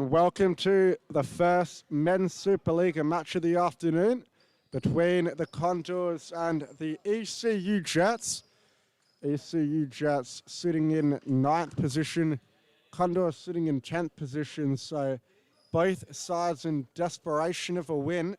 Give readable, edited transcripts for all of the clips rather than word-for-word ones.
and welcome to the first Men's Superliga match of the afternoon between the Condors and the ECU Jets. ECU Jets sitting in 9th position, Condors sitting in 10th position, so both sides in desperation of a win.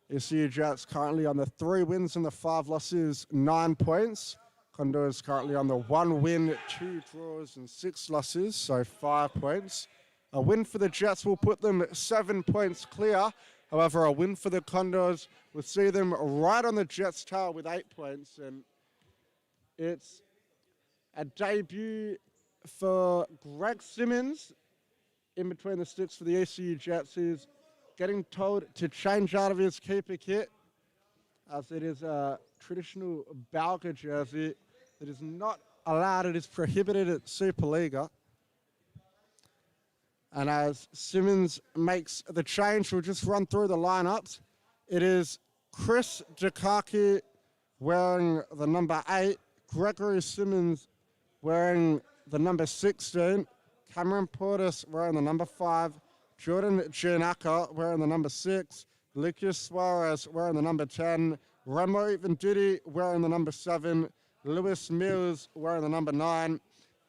ECU Jets currently on the 3 wins and the 5 losses, 9 points. Condors currently on the 1 win, 2 draws and 6 losses, so 5 points. A win for the Jets will put them 7 points clear. However, a win for the Condors will see them right on the Jets' tail with 8 points. And it's a debut for Greg Simmons in between the sticks for the ECU Jets, who's getting told to change out of his keeper kit, as it is a traditional Balga jersey that is not allowed. It is prohibited at Superliga. And as Simmons makes the change, we'll just run through the lineups. It is Chris Dukaki wearing the number 8, Gregory Simmons wearing the number 16, Cameron Portis wearing the number 5, Jordan Giannaca wearing the number 6, Lucas Suarez wearing the number 10, Remo Venditti wearing the number 7, Lewis Mills wearing the number 9,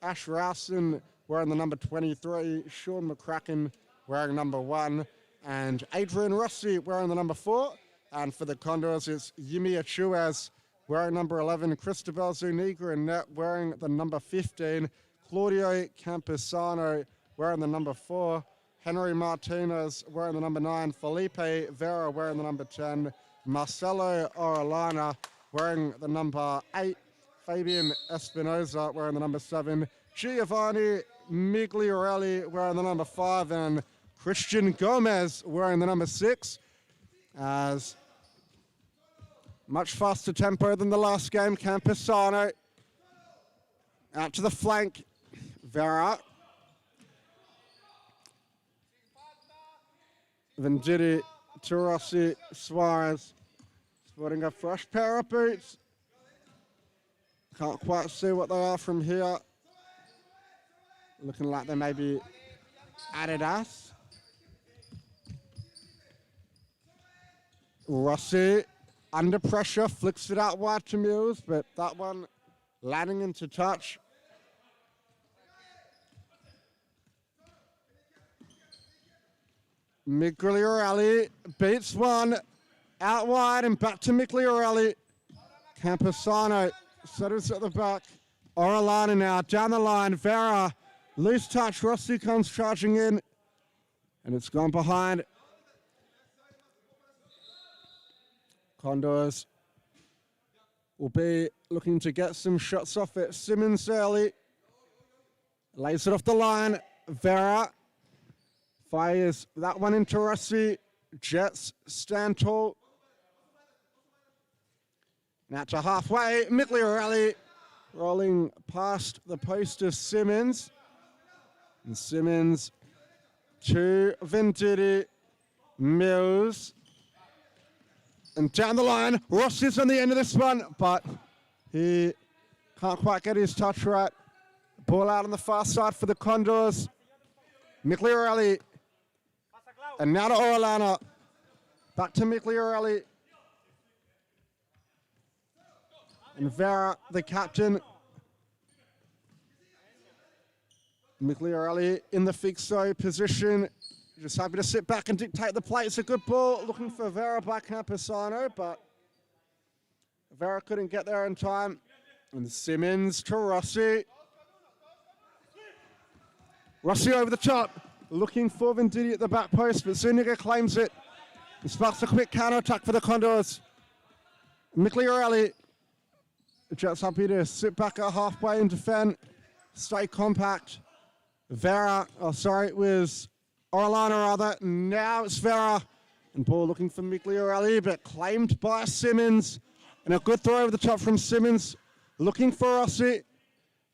Ash Rowson wearing the number 23, Sean McCracken wearing number 1, and Adrian Rossi wearing the number 4. And for the Condors, it's Yimi Achuez wearing number 11, Cristobal Zuniga and net wearing the number 15, Claudio Campesano wearing the number 4, Henry Martinez wearing the number 9, Felipe Vera wearing the number 10, Marcelo Orellana wearing the number 8, Fabian Espinoza wearing the number 7, Giovanni Migliorelli wearing the number 5, and Christian Gomez wearing the number 6. As much faster tempo than the last game, Campesano out to the flank, Vera. Venditti, Turossi, Suarez, sporting a fresh pair of boots. Can't quite see what they are from here. Looking like they may be Adidas. Rossi, under pressure, flicks it out wide to Mills, but that one landing into touch. Migliorelli beats one, out wide and back to Migliorelli. Campesano settles at the back. Orellana now down the line. Vera, loose touch. Rossi comes charging in, and it's gone behind. Condors will be looking to get some shots off it. Simmons early. Lays it off the line. Vera fires that one into Rossi. Jets stand tall. Now to halfway. Migliorelli rolling past the post of Simmons. And Simmons to Venditti. Mills. And down the line, Rossi's on the end of this one, but he can't quite get his touch right. Ball out on the far side for the Condors. Migliorelli. And now to Orellana. Back to Migliorelli. And Vera, the captain. Migliorelli in the fixo position. Just happy to sit back and dictate the play. It's a good ball. Looking for Vera by Campesano, but Vera couldn't get there in time. And Simmons to Rossi. Rossi over the top. Looking for Venditti at the back post, but Zuniga claims it. And sparks a quick counter-attack for the Condors. Migliorelli. The Jets happy to sit back at halfway and defend. Stay compact. Vera, it was Orellana rather. Now it's Vera. And ball looking for Migliorelli, but claimed by Simmons. And a good throw over the top from Simmons. Looking for Rossi.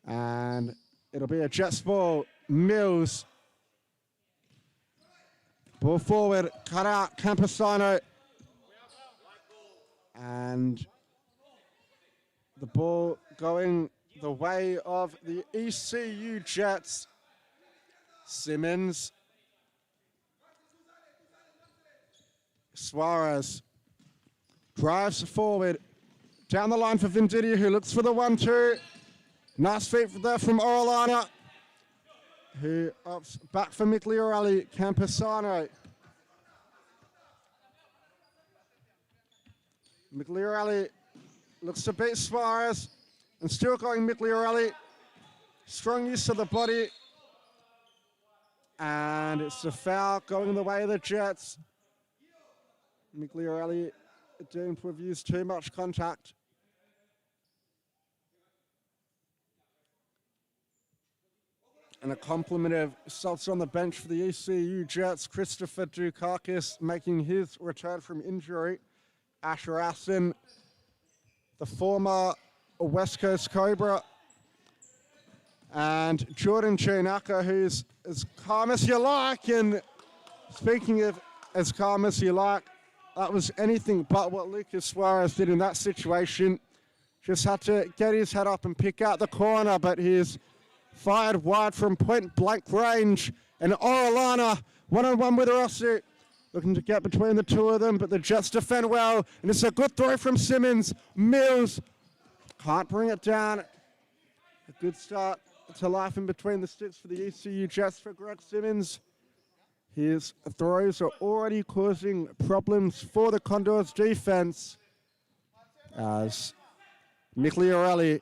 And it'll be a Jets ball. Mills. Ball forward. Cut out. Campesano. And the ball going the way of the ECU Jets. Simmons Suarez drives forward. Down the line for Venditti, who looks for the 1-2. Nice feet there from Orellana, who ups back for Migliorelli. Campesano. Migliorelli looks to beat Suarez, and still going Migliorelli. Strong use of the body. And it's a foul going the way of the Jets. Migliorelli deemed to have used too much contact. And a compliment of subs on the bench for the ECU Jets. Christopher Dukakis making his return from injury. Asher Aston, the former West Coast Cobra. And Jordan Chinaka, who's as calm as you like. And speaking of as calm as you like, that was anything but what Lucas Suarez did in that situation. Just had to get his head up and pick out the corner, but he's fired wide from point-blank range. And Orellana, one-on-one with Rossi, looking to get between the two of them, but the Jets defend well. And it's a good throw from Simmons. Mills can't bring it down. A good start to life in between the sticks for the ECU Jets for Greg Simmons. His throws are already causing problems for the Condors defense as Migliorelli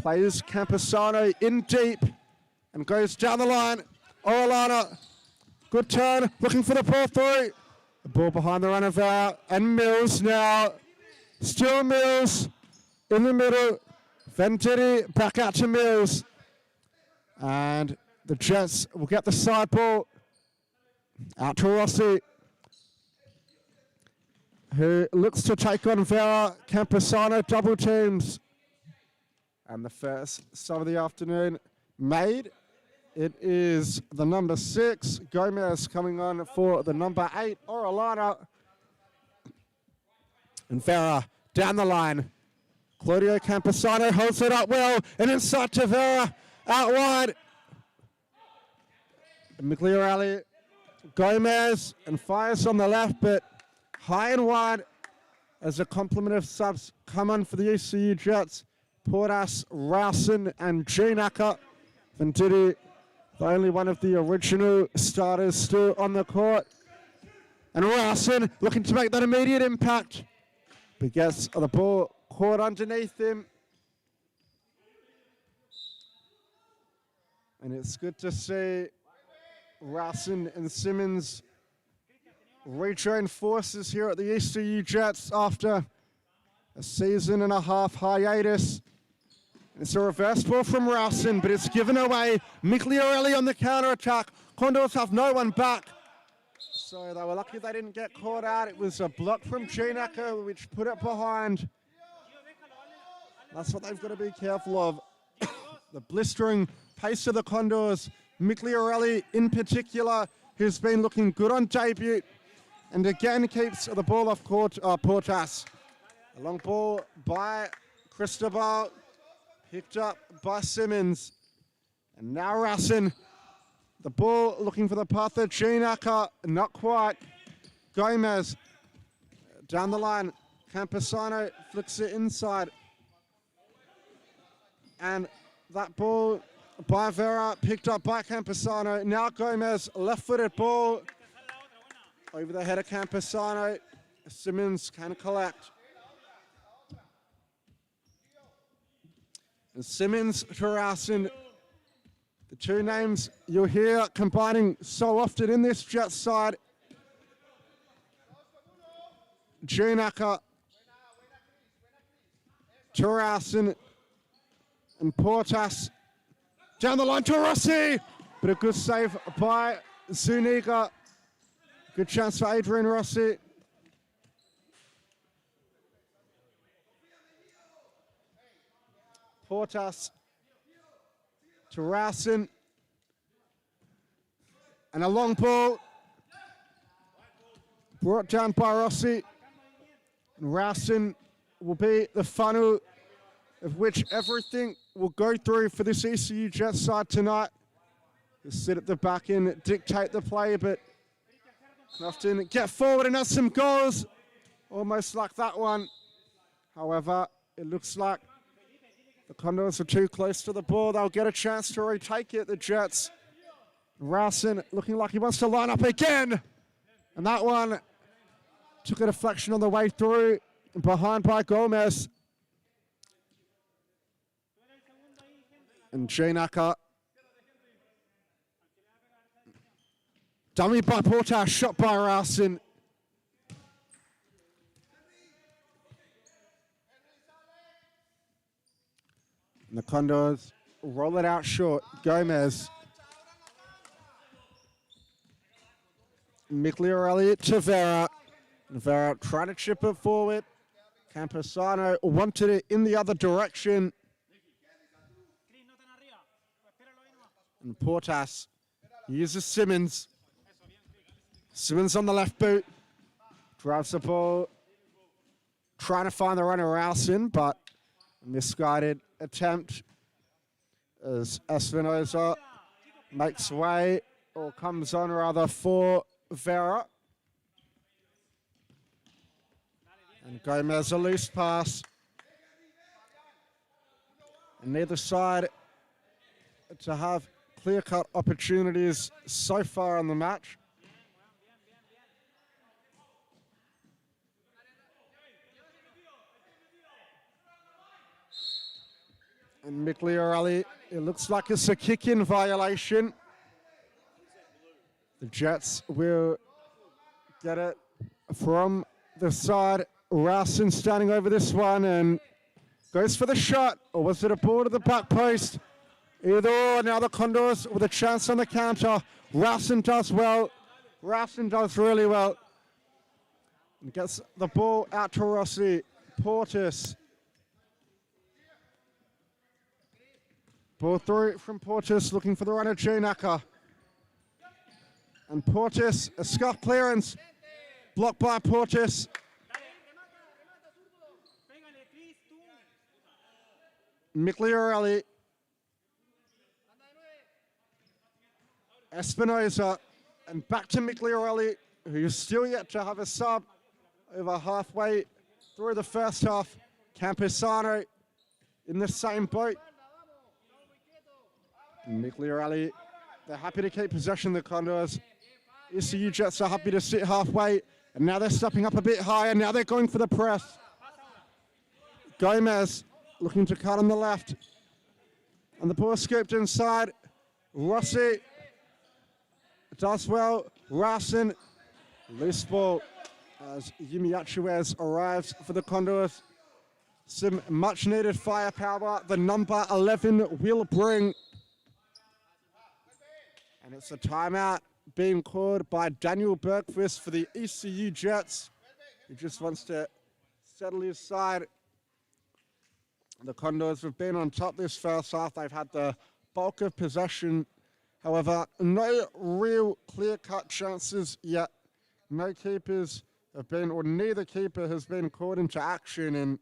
plays Campesano in deep and goes down the line. Orellana, good turn, looking for the ball through. The ball behind the runner Vera, and Mills now. Still Mills in the middle. Venditti back out to Mills. And the Jets will get the side ball out to Rossi, who looks to take on Vera. Campesano double teams. And the first sub of the afternoon made. It is the number 6, Gomez, coming on for the number 8, Orellana. And Vera down the line. Claudio Campesano holds it up well, and inside to Vera, out wide. Migliorelli, Gomez, and fires on the left, but high and wide as a complement of subs come on for the ECU Jets. Portas, Rowson, and Ginaka. Venditti, the only one of the original starters still on the court. And Rowson looking to make that immediate impact, but gets the ball caught underneath him. And it's good to see Rowson and Simmons rejoin forces here at the ECU Jets after a season and a half hiatus. It's a reverse ball from Rowson, but it's given away. Migliorelli on the counter-attack. Condors have no one back. So they were lucky they didn't get caught out. It was a block from Ginaka, which put it behind. That's what they've got to be careful of. The blistering pace of the Condors. Migliorelli in particular, who's been looking good on debut. And again keeps the ball off court, Portas. A long ball by Cristobal. Picked up by Simmons. And now Rowson. The ball looking for the path of Ginaka. Not quite. Gomez down the line. Campesano flicks it inside. And that ball by Vera picked up by Campesano. Now Gomez, left-footed ball. Over the head of Campesano. Simmons can collect. And Simmons to Rowson, the two names you'll hear combining so often in this Jets side. Ginaka to Rowson, and Portas down the line to Rossi. But a good save by Zuniga. Good chance for Adrian Rossi. Portas to Rowson. And a long ball brought down by Rossi. And Rowson will be the funnel of which everything will go through for this ECU Jets side tonight. He'll sit at the back and dictate the play, but Often get forward and have some goals, almost like that one. However, it looks like the Condors are too close to the ball. They'll get a chance to retake it, the Jets. Rowson looking like he wants to line up again. And that one took a deflection on the way through, behind by Gomez. And Janaka. Dummy by Porter, shot by Rowson. And the Condors roll it out short. Gomez. Migliorelli to Vera. Vera trying to chip it forward. Camposano wanted it in the other direction. And Portas uses Simmons. Simmons on the left boot. Drives the ball. Trying to find the runner Rowson, but a misguided attempt as Espinosa makes way, or comes on rather, for Vera. And Gomez a loose pass. And neither side to have clear-cut opportunities so far in the match. And Migliorelli, it looks like it's a kick-in violation. The Jets will get it from the side. Rowson standing over this one and goes for the shot. Or was it a ball to the back post? Either or. Now the Condors with a chance on the counter. Rowson does well. Rowson does really well. And gets the ball out to Rossi. Portis. Ball through from Portis, looking for the runner, Janaka. And Portis, a scuff clearance. Blocked by Portis. Migliorelli. Espinosa. And back to Migliorelli, who's still yet to have a sub over halfway through the first half. Camposano in the same boat. Migliorelli, they're happy to keep possession, the Condors. ECU Jets are happy to sit halfway, and now they're stepping up a bit higher. Now they're going for the press. Gomez looking to cut on the left. And the ball scooped inside. Rossi does well. Rowson, loose ball as Yumiyachuez arrives for the Condors. Some much needed firepower the number 11 will bring. And it's a timeout being called by Daniel Bergquist for the ECU Jets. He just wants to settle his side. The Condors have been on top this first half. They've had the bulk of possession. However, no real clear-cut chances yet. No keepers have been, or neither keeper has been called into action. And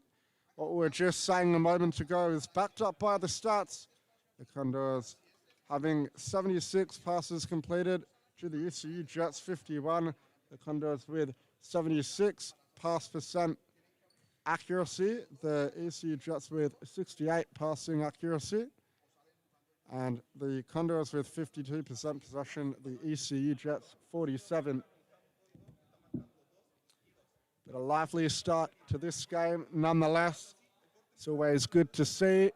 what we were just saying a moment ago is backed up by the stats. The Condors having 76 passes completed to the ECU Jets 51. The Condors with 76 pass percent accuracy. The ECU Jets with 68 passing accuracy. And the Condors with 52% possession. The ECU Jets 47. But a lively start to this game nonetheless. It's always good to see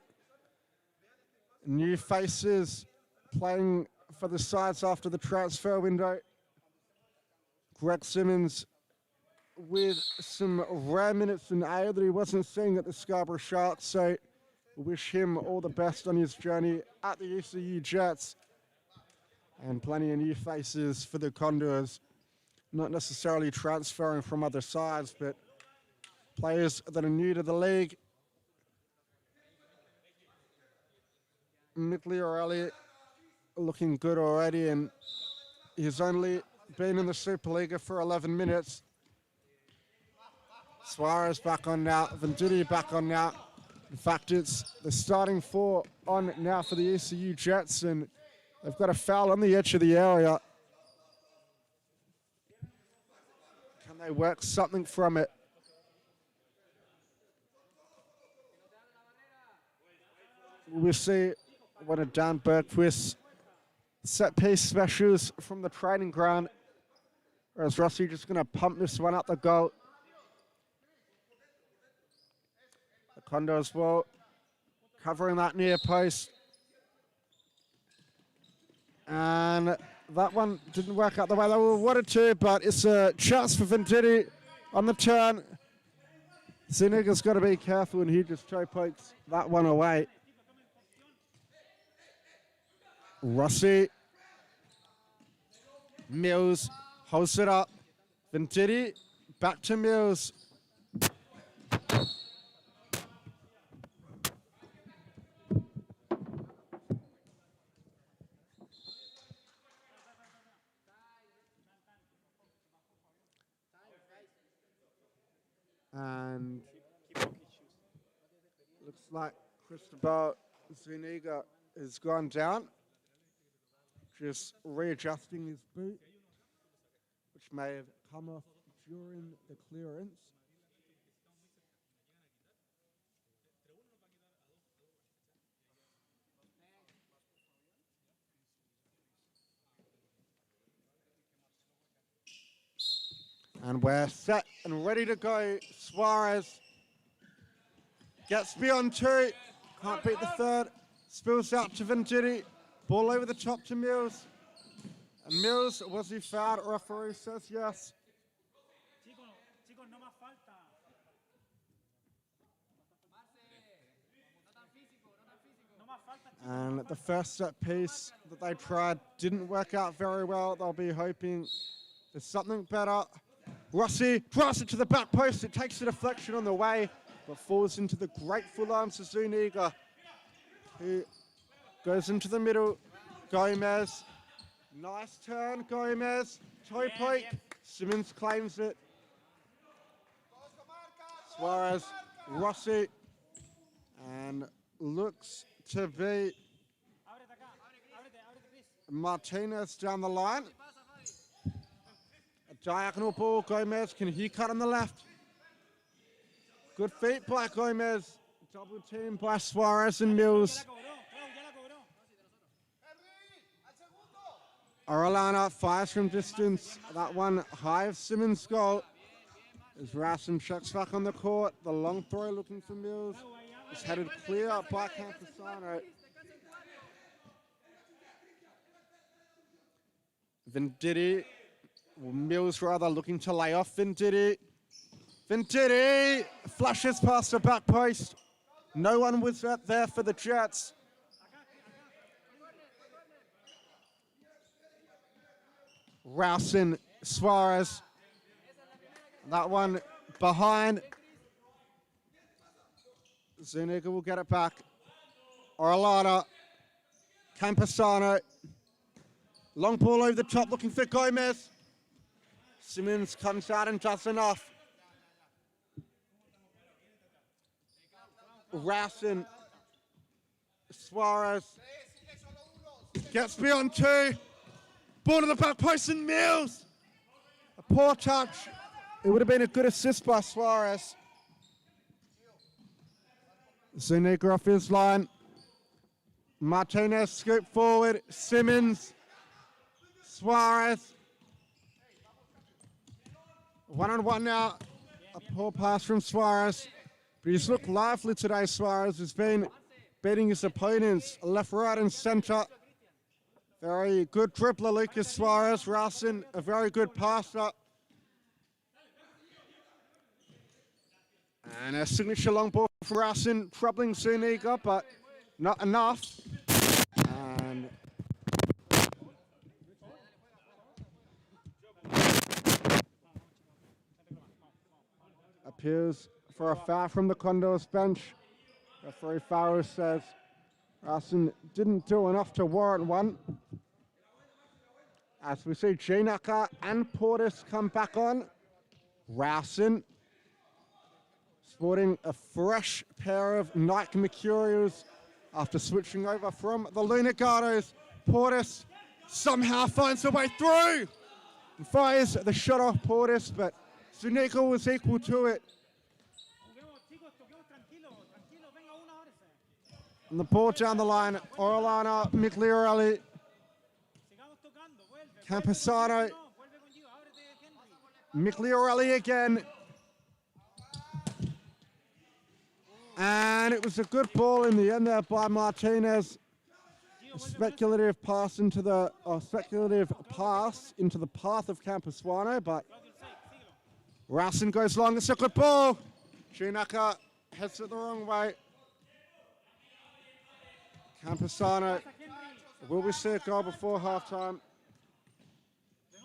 new faces playing for the sides after the transfer window. Greg Simmons with some rare minutes in A that he wasn't seeing at the Scarborough Sharks, so wish him all the best on his journey at the ECU Jets. And plenty of new faces for the Condors, not necessarily transferring from other sides, but players that are new to the league. Migliorelli looking good already, and he's only been in the Superliga for 11 minutes. Suarez back on now, Venditti back on now. In fact, it's the starting four on now for the ECU Jets, and they've got a foul on the edge of the area. may work something from it. We see one of Dan Bergquist's set piece specials from the training ground. Whereas Rossi just going to pump this one up the goal. The Condors will covering that near post. And that one didn't work out the way they wanted to, but it's a chance for Venditti on the turn. Zuniga's got to be careful, and he just toe pokes that one away. Rossi. Mills holds it up. Venditti back to Mills. And looks like Cristobal Zuniga has gone down. Just readjusting his boot, which may have come off during the clearance. And we're set and ready to go. Suarez gets beyond two, can't beat the third, spills out to Venditti. Ball over the top to Mills. And Mills, was he fouled? Referee says yes. And the first set piece that they tried didn't work out very well. They'll be hoping for something better. Rossi drives it to the back post. It takes a deflection on the way, but falls into the grateful arms of Zuniga, who goes into the middle. Gomez. Nice turn, Gomez. Toe poke. Simmons claims it. Suarez. Rossi. And looks to be Martinez down the line. A diagonal ball. Gomez. Can he cut on the left? Good feet by Gomez. Double team by Suarez and Mills. Orellana fires from distance. That one high of Simmons' goal. As Rasim checks back on the court. The long throw looking for Mills. It's headed clear by Campusano. Venditti. Mills rather looking to lay off Venditti. Venditti flashes past the back post. No one was there for the Jets. Rausen, Suarez. That one behind. Zuniga will get it back. Orellana. Campusano. Long ball over the top looking for Gomez. Simmons comes out and does enough. Rausen. Suarez. Gets beyond two. Ball to the back post and Mills. A poor touch. It would have been a good assist by Suarez. Zuniga off his line. Martinez scoop forward. Simmons. Suarez. 1-on-1 now. A poor pass from Suarez. But he's looked lively today, Suarez. He's been beating his opponents left, right, and center. Very good dribbler, Lucas Suarez. Rausen, a very good passer. And a signature long ball from Rausen, troubling Zuniga, but not enough. And appears for a foul from the Condors bench. Referee Farrow says Rausen didn't do enough to warrant one. As we see Ginaka and Portis come back on. Rausen sporting a fresh pair of Nike Mercurials after switching over from the Lunagardos. Portis somehow finds a way through and fires the shot off Portis, but Zuniga was equal to it. And the ball down the line, Orellana, Migliorelli, Campesano, Migliorelli again. And it was a good ball in the end there by Martinez. A speculative pass into the path of Campesano, but Rausen goes long. It's a good ball. Chinaka heads it the wrong way. Campesano, will we see a goal before halftime?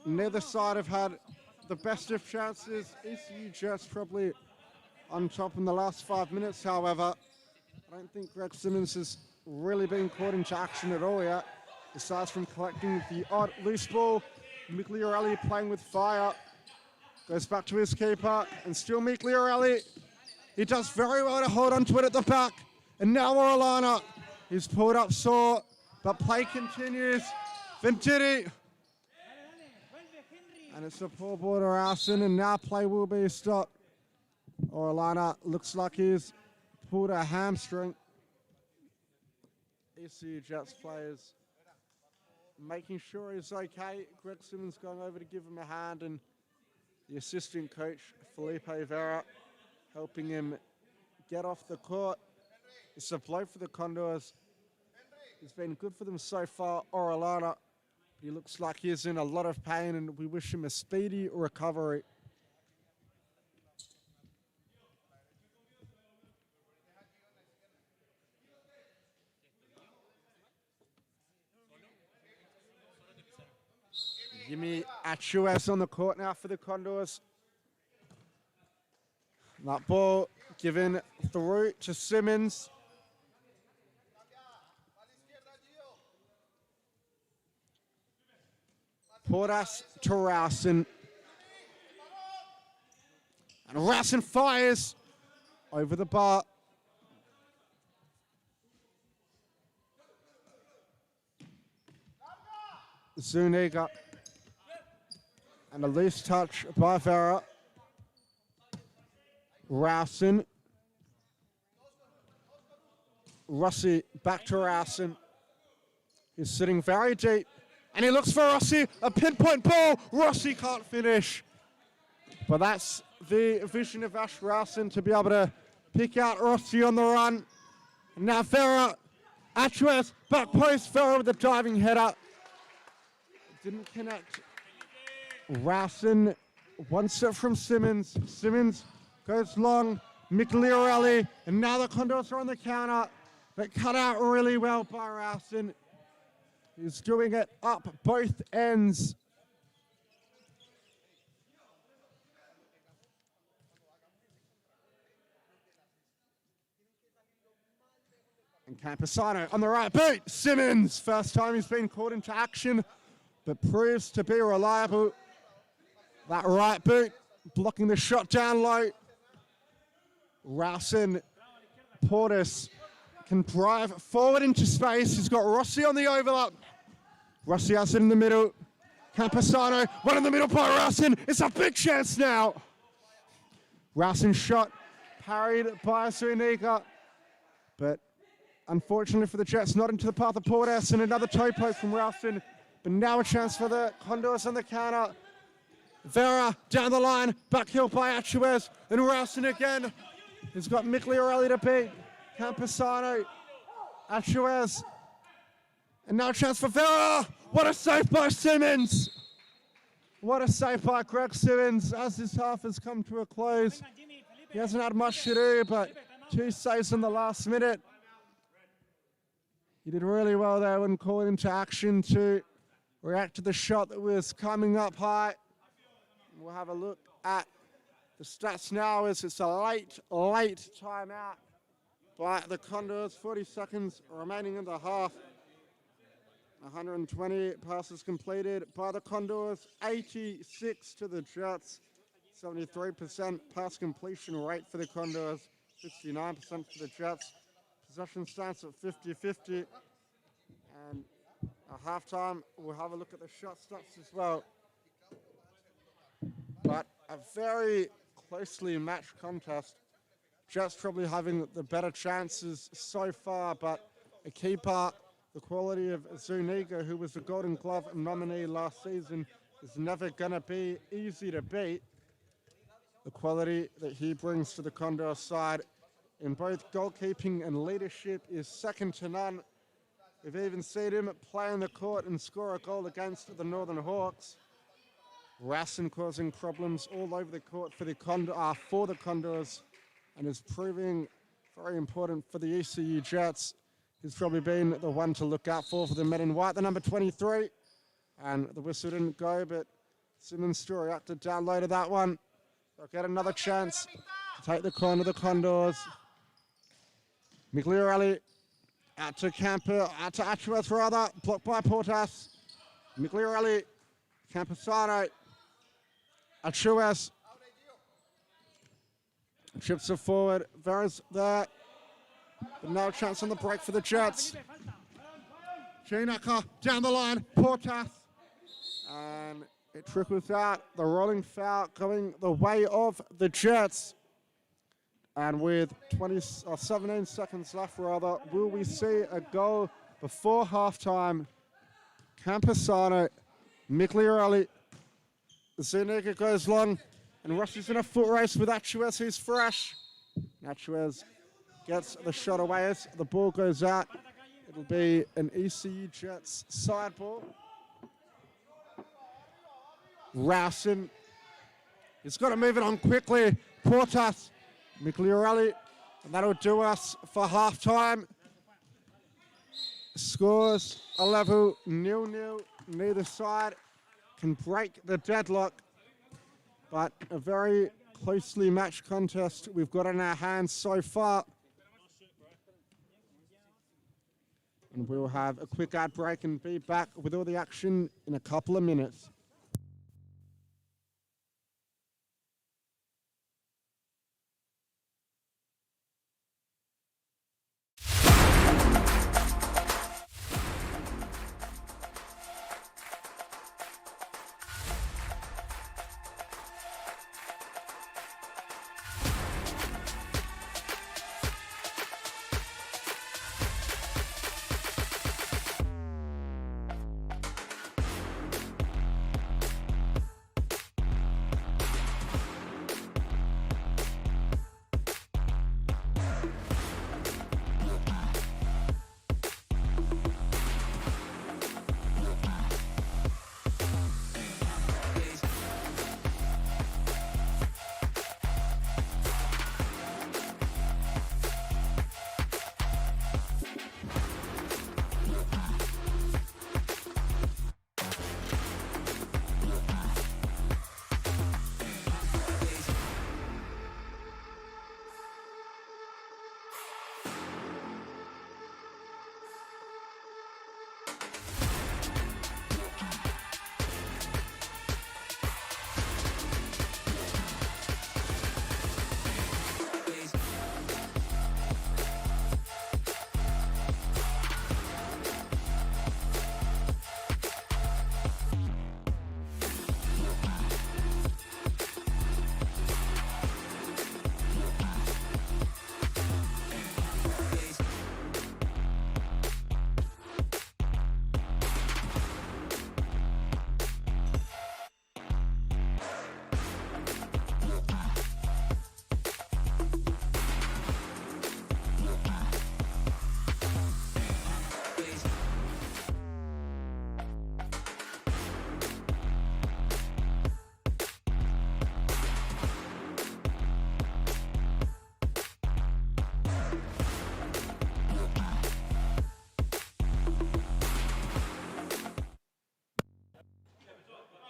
Neither side have had the best of chances. ECU Jets probably on top in the last 5 minutes, however. I don't think Greg Simmons has really been caught into action at all yet. Aside from collecting the odd loose ball, Migliorelli playing with fire. Goes back to his keeper, and still Migliorelli. He does very well to hold on to it at the back. And now Orellana. He's pulled up sore, but play continues. Venturi. And it's a poor ball to Rausen, and now play will be stopped. Orellana looks like he's pulled a hamstring. ECU Jets players making sure he's okay. Greg Simmons going over to give him a hand, and the assistant coach, Felipe Vera, helping him get off the court. It's a blow for the Condors. He's been good for them so far, Orellana. He looks like he's in a lot of pain, and we wish him a speedy recovery. Yimi Achuas on the court now for the Condors. That ball given through to Simmons. Portas to Rausen. And Rausen fires over the bar. Zuniga. And a loose touch by Vera. Rausen. Rossi back to Rausen. He's sitting very deep. And he looks for Rossi. A pinpoint ball. Rossi can't finish. But that's the vision of Ash Rausen to be able to pick out Rossi on the run. And now Vera. Achuas. Back post. Vera with the diving header. Didn't connect. Rausen. One set from Simmons. Simmons goes long. Migliorelli. And now the Condors are on the counter. But cut out really well by Rausen. He's doing it up both ends. And Campesano on the right boot. Simmons, first time he's been called into action, but proves to be reliable. That right boot, blocking the shot down low. Rausen, Portis can drive forward into space. He's got Rossi on the overlap. Rossi has it in the middle. Campesano, one in the middle by Rausen. It's a big chance now. Rausen shot, parried by Zuniga. But unfortunately for the Jets, not into the path of Portis, and another toe poke from Rausen. But now a chance for the Condors on the counter. Vera down the line, backheel by Achuez, and Rausen again. He's got Migliorelli to beat. Campesano, Achuez, and now a chance for Vera. What a save by Simmons. What a save by Greg Simmons as this half has come to a close. He hasn't had much to do, but 2 saves in the last minute. He did really well there when called into action to react to the shot that was coming up high. We'll have a look at the stats now as it's a late timeout by the Condors. 40 seconds remaining in the half. 120 passes completed by the Condors, 86 to the Jets. 73% pass completion rate for the Condors, 69% for the Jets. Possession stands at 50-50. And at halftime, we'll have a look at the shot stats as well. But a very closely matched contest. Jets probably having the better chances so far, but a key part, the quality of Zuniga, who was the Golden Glove nominee last season, is never going to be easy to beat. The quality that he brings to the Condors side in both goalkeeping and leadership is second to none. We've even seen him play in the court and score a goal against the Northern Hawks. Rassin causing problems all over the court for the Condors, and is proving very important for the ECU Jets. He's probably been the one to look out for the men in white, the number 23. And the whistle didn't go, but Simmons Story acted downloaded that one. They'll get another chance to take the corner, the Condors. Migliorelli out to Camper, out to Achuas rather, blocked by Portas. Migliorelli, Camposano, Achuas. Chips it forward, Vera's there. But no chance on the break for the Jets. Chinaka down the line, Portas. And it trickles out, the rolling foul going the way of the Jets. And with 17 seconds left rather, will we see a goal before halftime? Camposano, Migliorelli, Zuniga goes long and rushes in a foot race with Achuez, who's fresh. Achuez gets the shot away as the ball goes out. It'll be an ECU Jets side ball. Rousen, he's got to move it on quickly. Portas, Migliorelli, and that'll do us for halftime. Scores a level 0-0. Neither side can break the deadlock, but a very closely matched contest we've got in our hands so far. And we'll have a quick ad break and be back with all the action in a couple of minutes.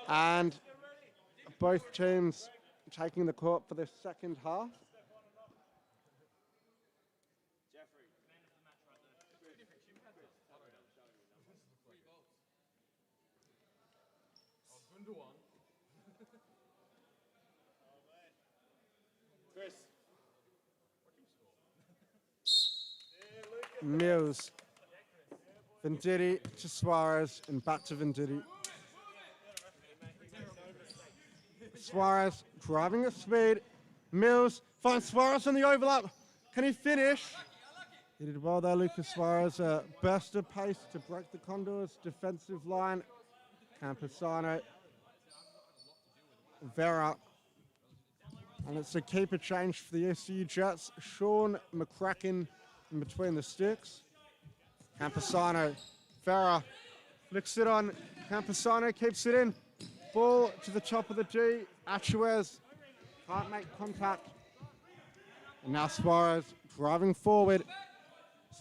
And both teams taking the court for the second half. Mills, Venditti to Suarez, and back to Venditti. Suarez driving at speed. Mills finds Suarez on the overlap. Can he finish? He did well there, Lucas Suarez. Burst of pace to break the Condors' defensive line. Campusano. Vera. And it's a keeper change for the ECU Jets. Sean McCracken in between the sticks. Campusano. Vera flicks it on. Campusano keeps it in. Ball to the top of the D. Achuez can't make contact. And now Suarez driving forward.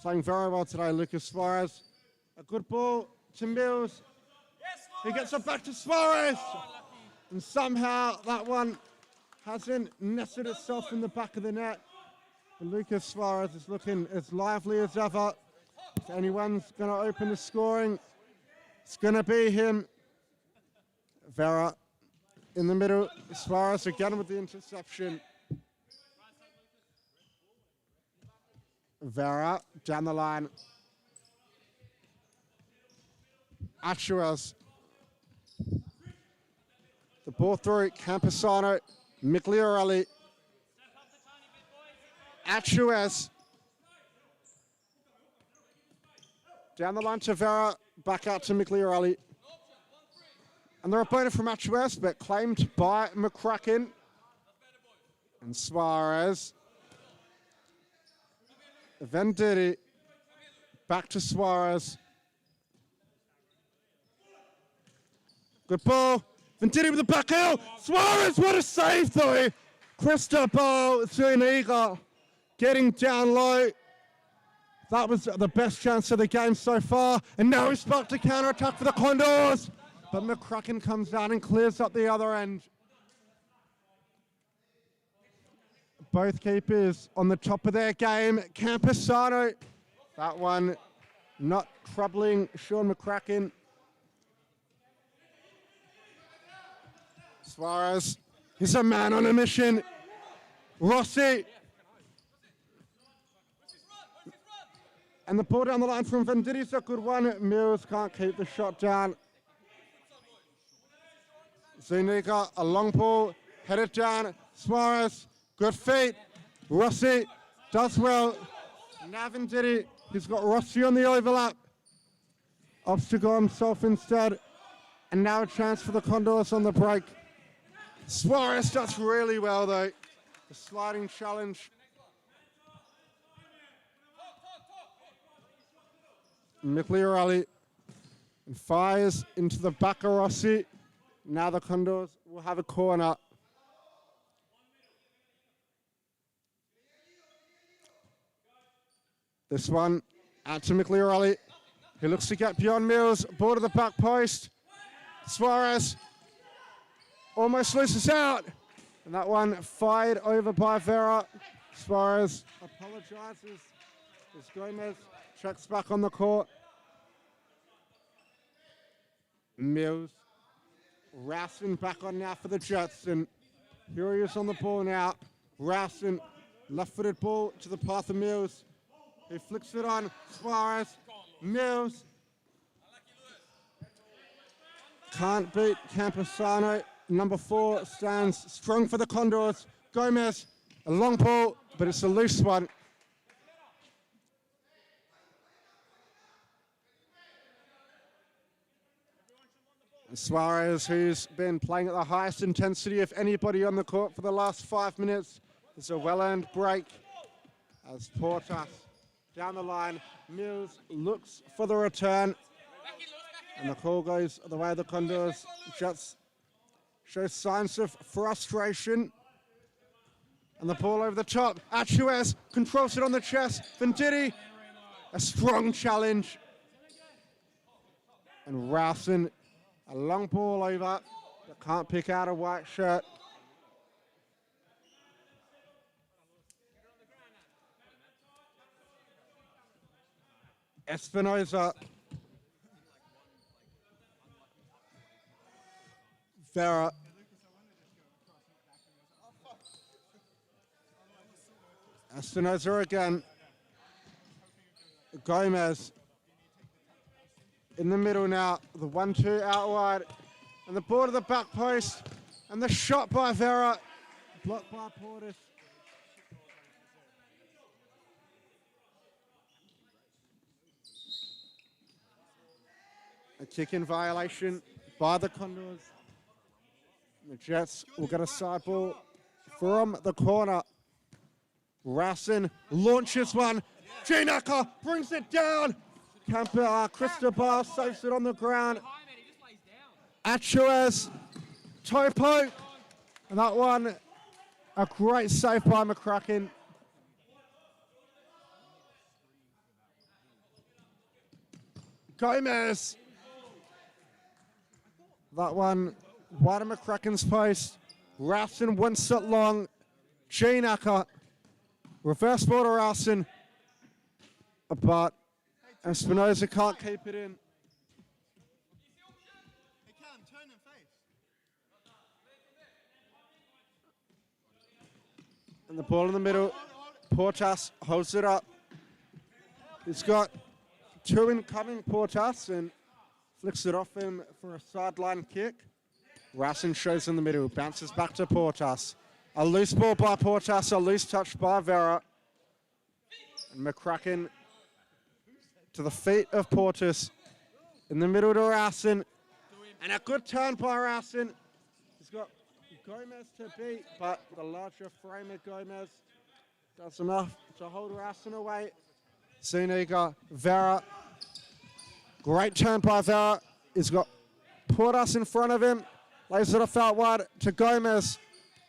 Playing very well today, Lucas Suarez. A good ball to Mills. He gets it back to Suarez. And somehow that one hasn't nested itself in the back of the net. But Lucas Suarez is looking as lively as ever. If anyone's going to open the scoring, it's going to be him. Vera in the middle. Suarez again with the interception. Vera down the line. Achuez. The ball through. Campusano. Migliorelli. Achuez. Down the line to Vera. Back out to Migliorelli. And the opponent from Achuez, but claimed by McCracken. And Suarez. Venditti. Back to Suarez. Good ball. Venditti with the back heel. Suarez, what a save though. Cristobal Zuniga getting down low. That was the best chance of the game so far. And now he's sparked a counter-attack for the Condors. But McCracken comes down and clears up the other end. Both keepers on the top of their game. Campusano. That one not troubling Sean McCracken. Suarez. He's a man on a mission. Rossi. And the ball down the line from Venditti's a good one. Mills can't keep the shot down. Zuniga, a long ball, headed down. Suarez, good feet. Rossi does well. Now Venditti, he's got Rossi on the overlap. Opts to go himself instead. And now a chance for the Condors on the break. Suarez does really well though. The sliding challenge. Migliorelli fires into the back of Rossi. Now the Condors will have a corner. This one out to Migliorelli. He looks to get beyond Mills. Ball to the back post. Suarez almost loses out. And that one fired over by Vera. Suarez apologizes as Gomez checks back on the court. Mills. Rowson back on now for the Jets, and here he is on the ball now. Rowson, left-footed ball to the path of Mills. He flicks it on. Suarez. Mills. Can't beat Campusano. Number 4 stands strong for the Condors. Gomez, a long ball, but it's a loose one. Suarez, who's been playing at the highest intensity of anybody on the court for the last 5 minutes. It's a well-earned break as Portas down the line. Mills looks for the return. And the call goes the way of the Condors. Jets show signs of frustration. And the ball over the top. Achuez controls it on the chest. Venditti, a strong challenge. And Rowson, a long ball over, but can't pick out a white shirt. Espinoza. Vera. Espinoza again. Gomez. In the middle now, the 1-2 out wide. And the ball to the back post. And the shot by Vera, blocked by Portis. A kick-in violation by the Condors. The Jets will get a side ball from the corner. Rassin launches one. Ginaka brings it down. Cristobal saves it on the ground. Achuez, toe poke. And that one, a great save by McCracken. Gomez. That one, wide of McCracken's post. Rassin wins it long. Ginaka. Reverse ball to Rassin. But Espinosa can't keep it in. And the ball in the middle. Portas holds it up. He's got two incoming, Portas, and flicks it off him for a sideline kick. Rassin shows in the middle, bounces back to Portas. A loose ball by Portas, a loose touch by Vera. And McCracken to the feet of Portas. In the middle to Rassin. And a good turn by Rassin. He's got Gomez to beat, but the larger frame of Gomez does enough to hold Rassin away. Zuniga, Vera. Great turn by Vera. He's got Portas in front of him. Lays it off out wide to Gomez.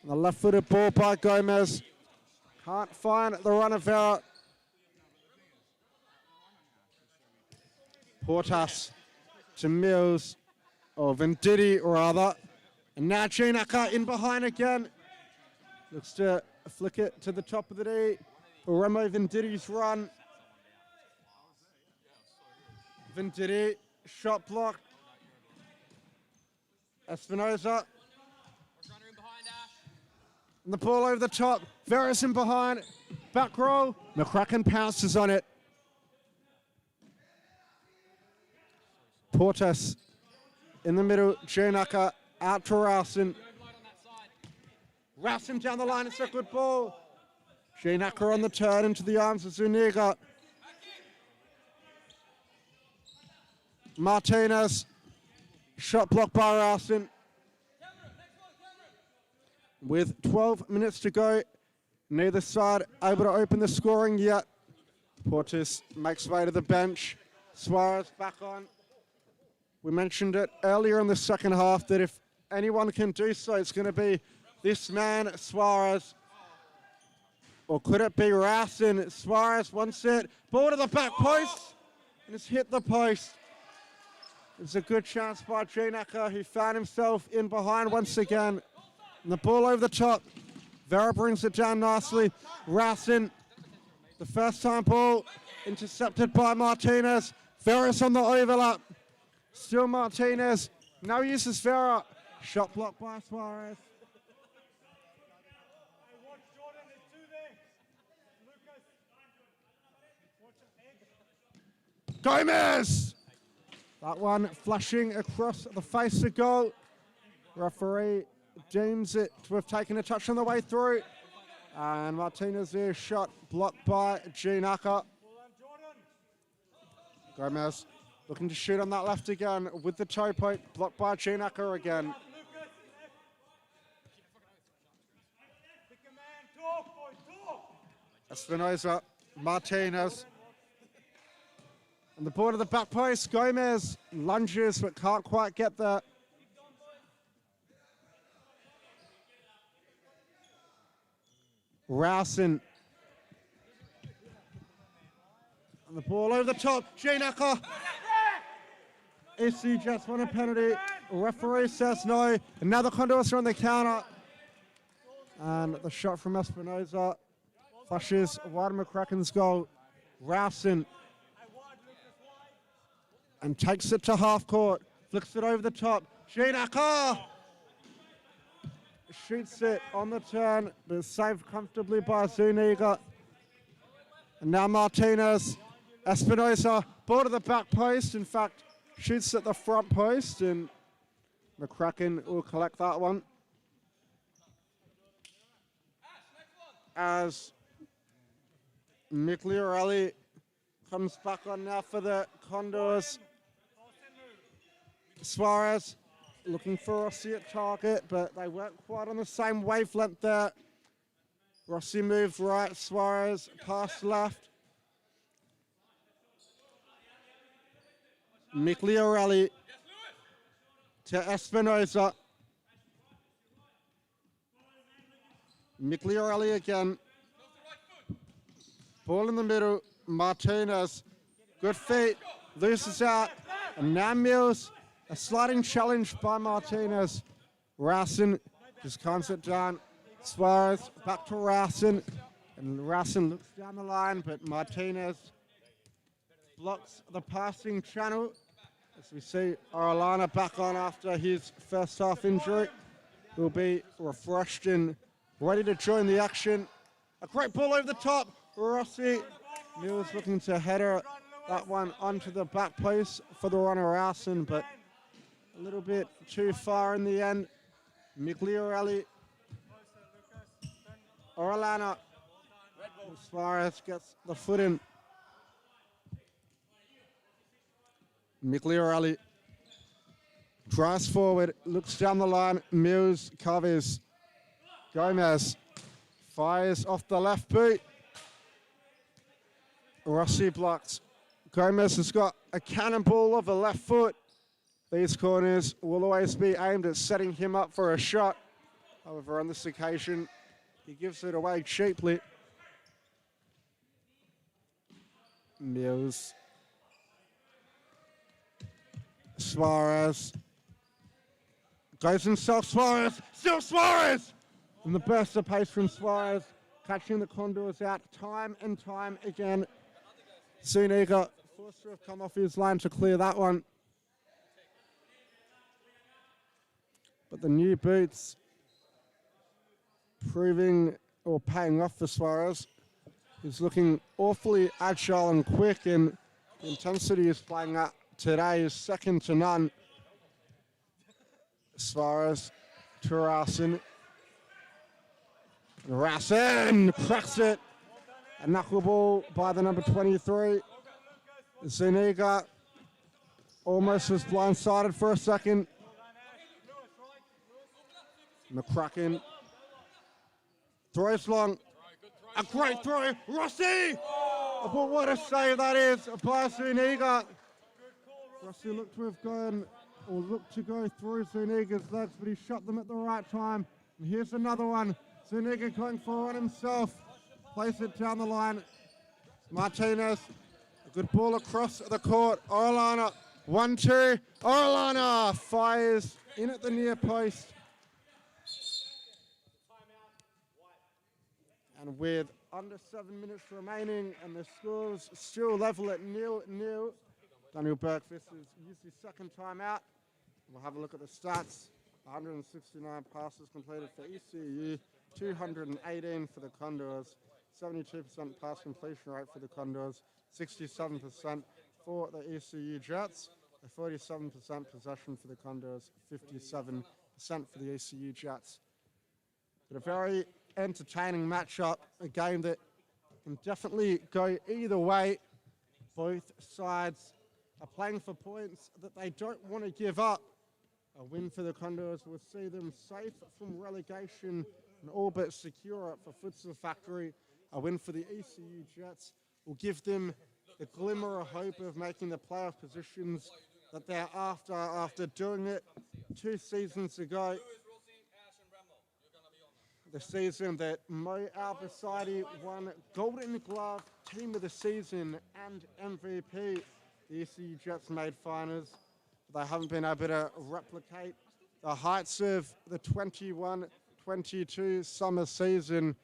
And the left-footed ball by Gomez. Can't find the run of Vera. Portas to Mills, or Venditti rather. And now Ginaka in behind again. Looks to flick it to the top of the D. Remo Venditti's run. Venditti, shot blocked. Espinosa. And the ball over the top. Veras in behind. Back row. McCracken pounces on it. Portas in the middle. Ginaka out to Rassin. Rassin down the line. It's a good ball. Ginaka on the turn into the arms of Zuniga. Martinez. Shot blocked by Rassin. With 12 minutes to go, neither side able to open the scoring yet. Portis makes way to the bench. Suarez back on. We mentioned it earlier in the second half that if anyone can do so, it's going to be this man, Suarez. Or could it be Rassin? Suarez wants it. Ball to the back post. And it's hit the post. It's a good chance by Ginaka, who found himself in behind once again. And the ball over the top. Vera brings it down nicely. Rassin, the first time ball, intercepted by Martinez. Vera's on the overlap. Still Martinez. Now uses Vera. Shot blocked by Suarez. Gomez! That one flashing across the face of goal. Referee deems it to have taken a touch on the way through. And Martinez there, shot blocked by Ginaka. Gomez looking to shoot on that left again with the toe poke, blocked by Ginaka again. Espinosa, Martinez. And the ball to the back post, Gomez lunges but can't quite get there. Rassin. And the ball over the top, Ginaka. ECU Jets won a penalty. Referee says no. And now the Condors are on the counter. And the shot from Espinosa flashes wide of McCracken's goal. Rassin. And takes it to half court. Flicks it over the top. Ginaka shoots it on the turn, but saved comfortably by Zuniga. And now Martinez. Espinosa, ball to the back post. In fact, shoots at the front post, and McCracken will collect that one. as Migliorelli comes back on now for the Condors. Suarez looking for Rossi at target, but they weren't quite on the same wavelength there. Rossi moved right, Suarez pass left. Migliorelli to Espinosa. Migliorelli again. Ball in the middle. Martinez. Good feet. Loses out. And now Mills. A sliding challenge by Martinez. Rausen just calms it down. Suarez back to Rausen. And Rausen looks down the line, but Martinez blocks the passing channel. As we see Orellana back on after his first half injury. He'll be refreshed and ready to join the action. A great ball over the top. Rossi. Mills looking to header that one onto the back post for the runner Rausen, but a little bit too far in the end. Migliorelli. Orellana. Suarez gets the foot in. Migliorelli drives forward, looks down the line. Mills covers. Gomez fires off the left boot. Rossi blocks. Gomez has got a cannonball of a left foot. These corners will always be aimed at setting him up for a shot. However, on this occasion, he gives it away cheaply. Mills. Suarez. Goes himself, Suarez. Still Suarez! And the burst of pace from Suarez, catching the Condors out time and time again. Zuniga forced to have come off his line to clear that one. But the new boots proving or paying off for Suarez. He's looking awfully agile and quick, and the intensity he's playing at today is second to none. Suarez to Rausen. Rausen cracks it. A knuckleball by the number 23. Zuniga almost was blindsided for a second. McCracken throws long. A great throw. Rossi! But what a save that is by Zuniga. Rossi looked to have gone, or looked to go through Zuniga's legs, but he shot them at the right time. And here's another one. Zuniga going for it himself. Plays it down the line. Martinez. A good ball across the court. Orellana. 1-2. Orellana fires in at the near post. And with under 7 minutes remaining and the scores still level at 0-0, Daniel Bergqvist has used his second time out. We'll have a look at the stats. 169 passes completed for ECU, 218 for the Condors, 72% pass completion rate for the Condors, 67% for the ECU Jets, a 47% possession for the Condors, 57% for the ECU Jets. But a very entertaining matchup, a game that can definitely go either way. Both sides are playing for points that they don't want to give up. A win for the Condors will see them safe from relegation and all but secure it for Futsal Factory. A win for the ECU Jets will give them the glimmer of hope of making the playoff positions that they're after doing it 2 seasons ago. The season that Mo Albasadi won Golden Glove, Team of the Season and MVP. The ECU Jets made finals. They haven't been able to replicate the heights of the 21-22 summer season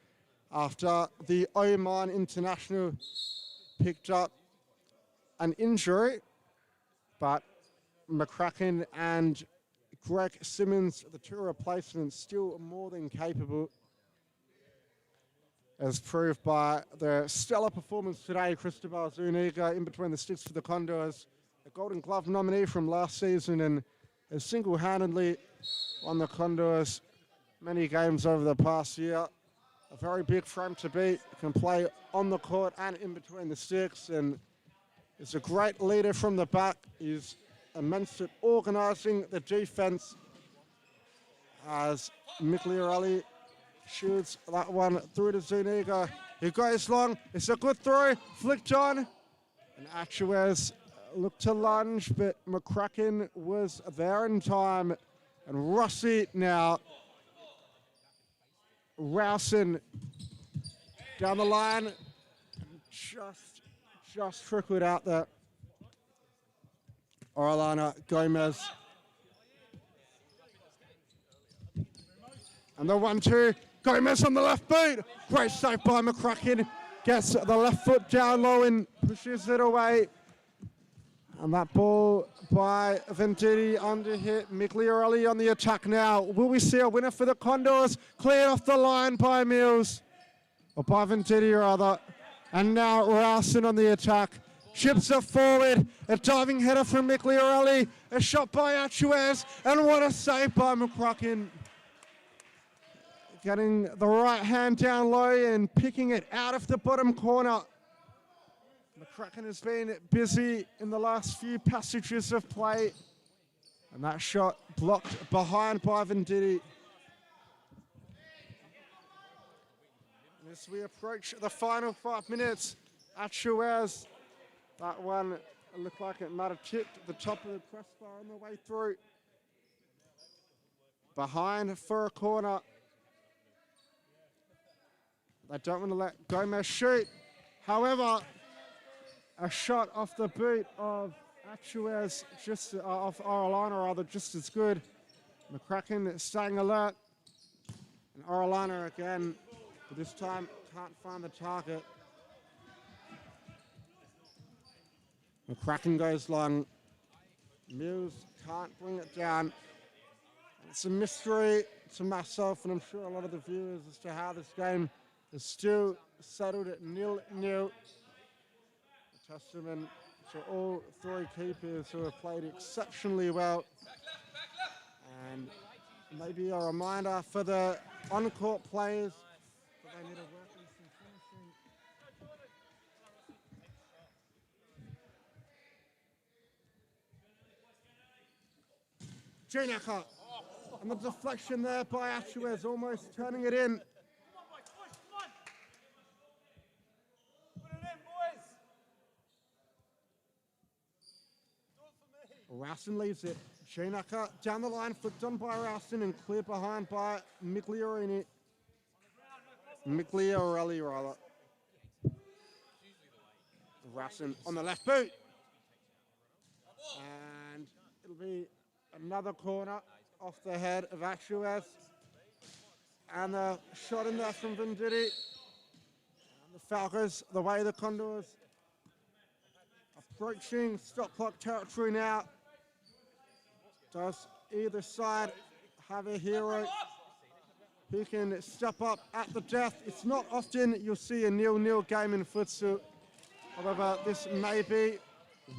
after the Oman International picked up an injury. But McCracken and Greg Simmons, the 2 replacements, still more than capable, as proved by the stellar performance today. Cristobal Zuniga in between the sticks for the Condors, a Golden Glove nominee from last season, and has single-handedly won the Condors many games over the past year. a very big frame to beat. Can play on the court and in between the sticks, and is a great leader from the back. He's immense at organising the defence as Migliorelli shoots that one through to Zuniga. He goes long. It's a good throw. Flicked on. And Achuez looked to lunge, but McCracken was there in time. And Rossi now. Rowson down the line. Just trickled out there. Orellana Gomez. And the 1-2. Gomez on the left boot. Great save by McCracken. Gets the left foot down low and pushes it away. And that ball by Venditti under hit. Migliorelli on the attack now. Will we see a winner for the Condors? Cleared off the line by Mills. Or by Venditti rather. And now Rowson on the attack. Chips it forward. A diving header from Migliorelli. A shot by Achuez. And what a save by McCracken. Getting the right hand down low and picking it out of the bottom corner. McCracken has been busy in the last few passages of play. And that shot blocked behind by Venditti. As we approach the final 5 minutes, Achuez, that one looked like it might have tipped the top of the crossbar on the way through. Behind for a corner. They don't want to let Gomez shoot. However, a shot off the boot of Achuez, of Orellana rather, just as good. McCracken staying alert. And Orellana again, but this time can't find the target. McCracken goes long. Mills can't bring it down. It's a mystery to myself and I'm sure a lot of the viewers as to how this game is still settled at 0-0. A testament to all three keepers who have played exceptionally well. And maybe a reminder for the on-court players that they need to work on some finishing. Junaka. And the deflection there by Achuez, almost turning it in. Rowson leaves it. Junaka down the line, flipped on by Rowson and cleared behind by Migliorelli. Migliorelli, rather. Rowson on the left boot. And it'll be another corner off the head of Achuez. And the shot in there from Venditti. And the Falcons, the way the Condors approaching stop clock territory now. Does either side have a hero who can step up at the death? It's not often you'll see a 0-0 game in futsal. However, this may be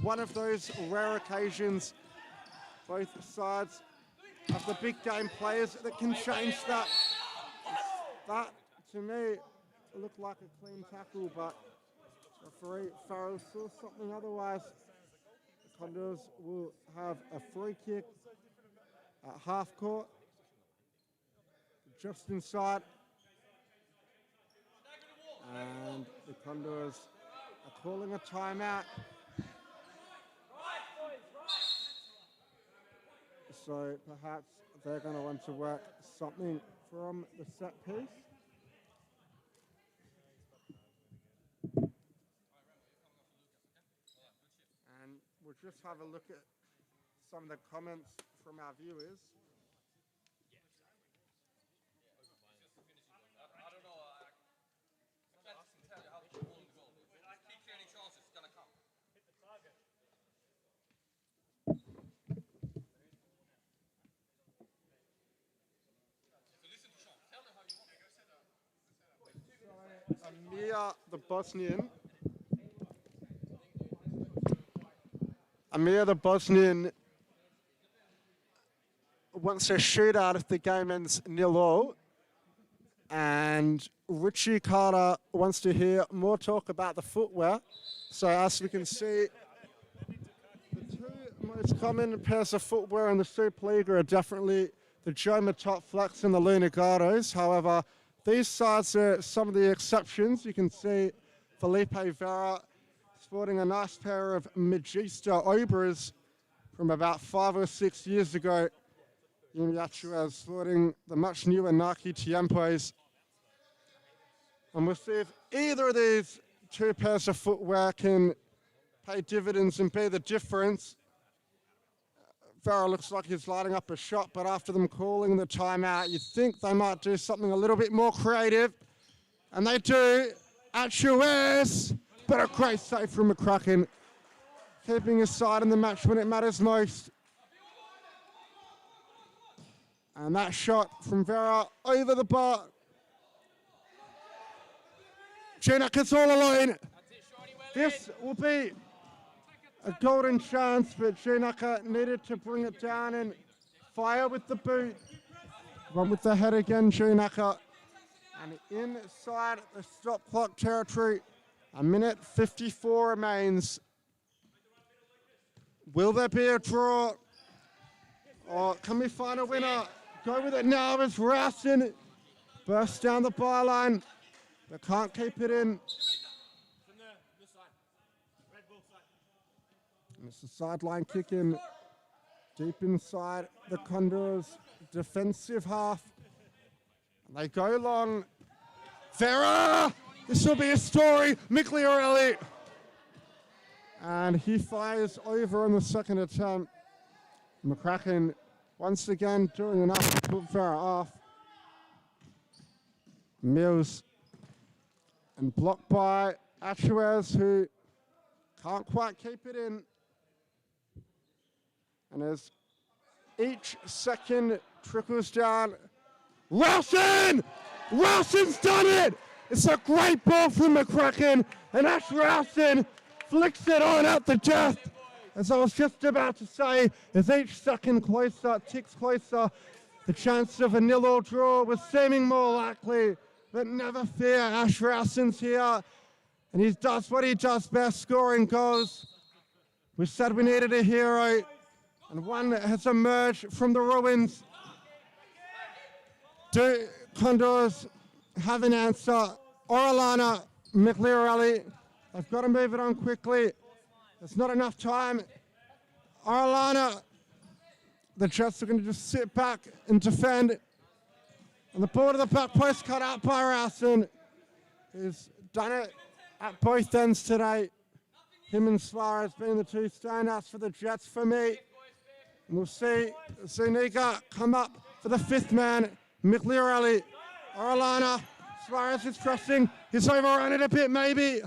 one of those rare occasions. Both sides have the big game players that can change that. That, to me, looked like a clean tackle, but referee Farrell saw something otherwise. The Condors will have a free kick at half court, just inside. And the Condors are calling a timeout. So perhaps they're going to want to work something from the set piece. And we'll just have a look at some of the comments from our viewers. Amir the Bosnian wants a shootout if the game ends 0-0. And Richie Carter wants to hear more talk about the footwear. So as we can see, the two most common pairs of footwear in the Super League are definitely the Joma Top Flex and the Lunagardos. However, these sides are some of the exceptions. You can see Felipe Vera sporting a nice pair of Magista Obras from about 5 or 6 years ago. Yumyachu is sporting the much newer Nike Tiempos. And we'll see if either of these two pairs of footwear can pay dividends and be the difference. Vera looks like he's lighting up a shot, but after them calling the timeout, you'd think they might do something a little bit more creative. And they do. Achuez, but a great save from McCracken, keeping his side in the match when it matters most. And that shot from Vera over the bar. Junak is all alone. This will be a golden chance, but Junak needed to bring it down and fire with the boot. One with the head again, Junak. And inside the stop clock territory, 1:54 remains. Will there be a draw? Or can we find a winner? Go with it now as Rowson bursts down the byline. They can't keep it in. And it's a sideline kick in deep inside the Condors' defensive half. And they go long. Vera! This will be a story. Migliorelli. And he fires over on the second attempt. McCracken once again doing enough to put Vera off. Mills. And blocked by Achuez, who can't quite keep it in. And as each second trickles down, Rowson! Rowson's done it! It's a great ball from McCracken, and Ash Rowson flicks it on at the death. As I was just about to say, as each second closer, ticks closer, the chance of a 0-0 draw was seeming more likely. But never fear, Ash Rowson's here, and he does what he does best, scoring goals. We said we needed a hero, and one that has emerged from the ruins. Do Condors have an answer? Orellana, Migliorelli, they've got to move it on quickly. There's not enough time. Orellana, the Jets are going to just sit back and defend. And the ball to the back post cut out by Rowson, who's done it at both ends today. Him and Suarez being the two standouts for the Jets for me. And we'll see Zuniga come up for the fifth man. Migliorelli, Orellana, Suarez is pressing. He's overrun it a bit maybe.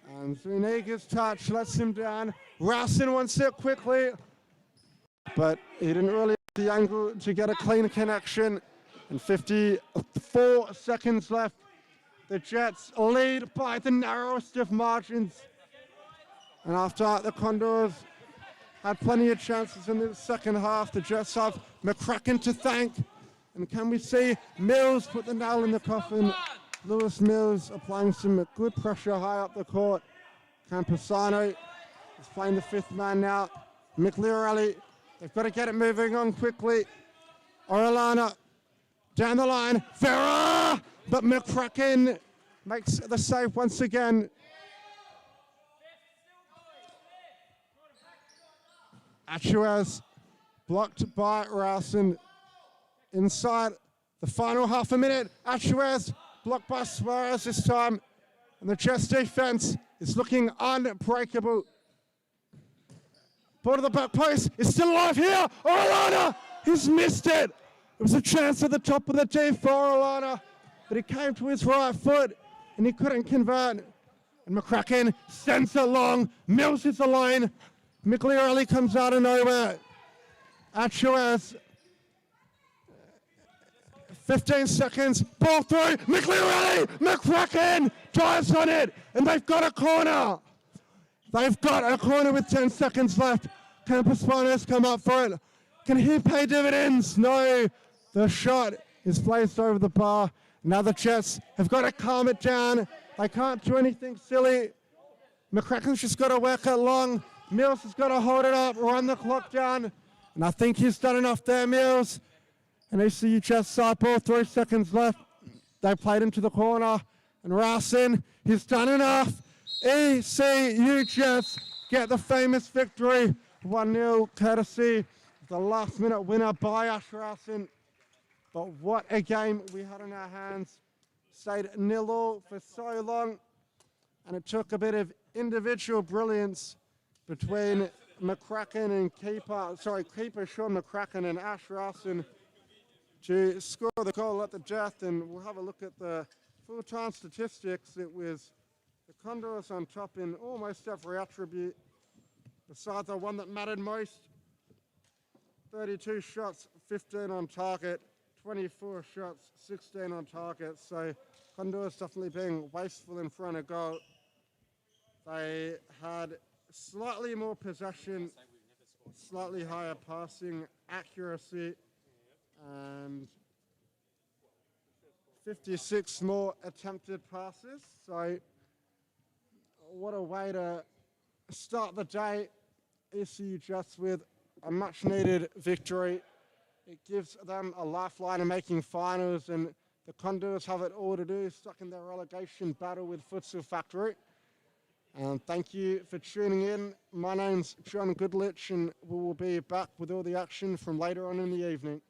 And Zuniga's touch lets him down. Rowson wants it quickly, but he didn't really have the angle to get a clean connection. And 54 seconds left. The Jets lead by the narrowest of margins. And after the Condors had plenty of chances in the second half, the Jets have McCracken to thank. And can we see Mills put the nail in the coffin? Lewis Mills applying some good pressure high up the court. Camposano is playing the fifth man now. Migliorelli, they've got to get it moving on quickly. Orellana. Down the line, Vera, but McCracken makes the save once again. Achuez blocked by Rowson. Inside the final half a minute, Achuez blocked by Suarez this time. And the Jets defense is looking unbreakable. Ball to the back post, is still alive here. Orellana, he's missed it. It was a chance at the top of the tee for Orellana, but he came to his right foot and he couldn't convert. And McCracken sends it long. Mills is alone. Migliorelli comes out of nowhere. Achuez, 15 seconds, ball through. Migliorelli, McCracken dives on it, and they've got a corner. They've got a corner with 10 seconds left. Camposano's come up for it. Can he pay dividends? No. The shot is placed over the bar, Now the Jets have got to calm it down. They can't do anything silly. McCracken's just got to work it long. Mills has got to hold it up, run the clock down. And I think he's done enough there, Mills. And ECU Jets side ball, 3 seconds left. They played into the corner. And Rowson, he's done enough. ECU Jets get the famous victory. 1-0 courtesy of the last-minute winner by Ash Rowson. But what a game we had in our hands. Stayed 0-0 for so long. And it took a bit of individual brilliance between McCracken and keeper Sean McCracken and Ash Rowson to score the goal at the death. And we'll have a look at the full-time statistics. It was the Condors on top in almost every attribute, besides the one that mattered most. 32 shots, 15 on target, 24 shots, 16 on target. So Condors definitely being wasteful in front of goal. They had slightly more possession, slightly higher passing accuracy, and 56 more attempted passes. So what a way to start the day. ECU Jets with a much needed victory. It gives them a lifeline in making finals, and the Condors have it all to do, stuck in their relegation battle with Futsal Factory. And thank you for tuning in. My name's John Goodlich, and we will be back with all the action from later on in the evening.